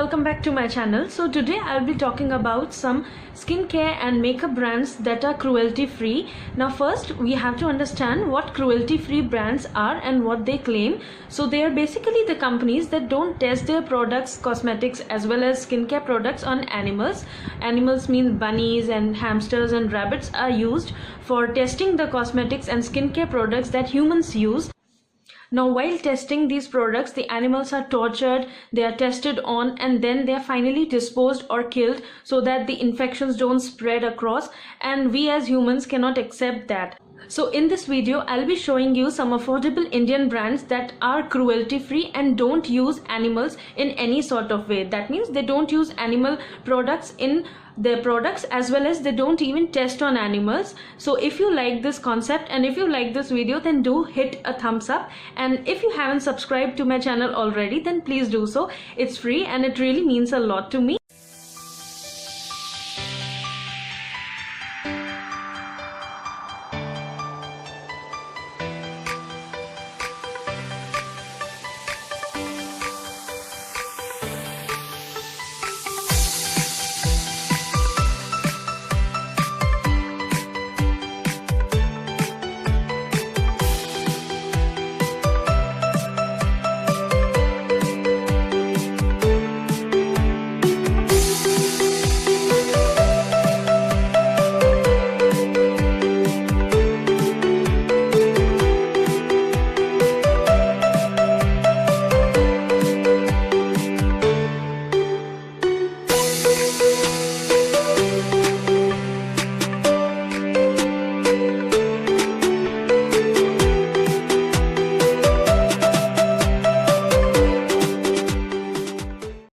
welcome back to my channel. So today I'll be talking about some skincare and makeup brands that are cruelty free. Now first we have to understand what cruelty free brands are and what they claim. So they are basically the companies that don't test their products, cosmetics as well as skincare products on animals. Animals means bunnies and hamsters and rabbits are used for testing the cosmetics and skincare products that humans use. Now while testing these products, the animals are tortured, they are tested on, and then they are finally disposed or killed so that the infections don't spread across, and we as humans cannot accept that. So in this video I'll be showing you some affordable Indian brands that are cruelty free and don't use animals in any sort of way. That means they don't use animal products in their products, as well as they don't even test on animals. So if you like this concept and if you like this video, then do hit a thumbs up, and if you haven't subscribed to my channel already, then please do so. It's free and it really means a lot to me.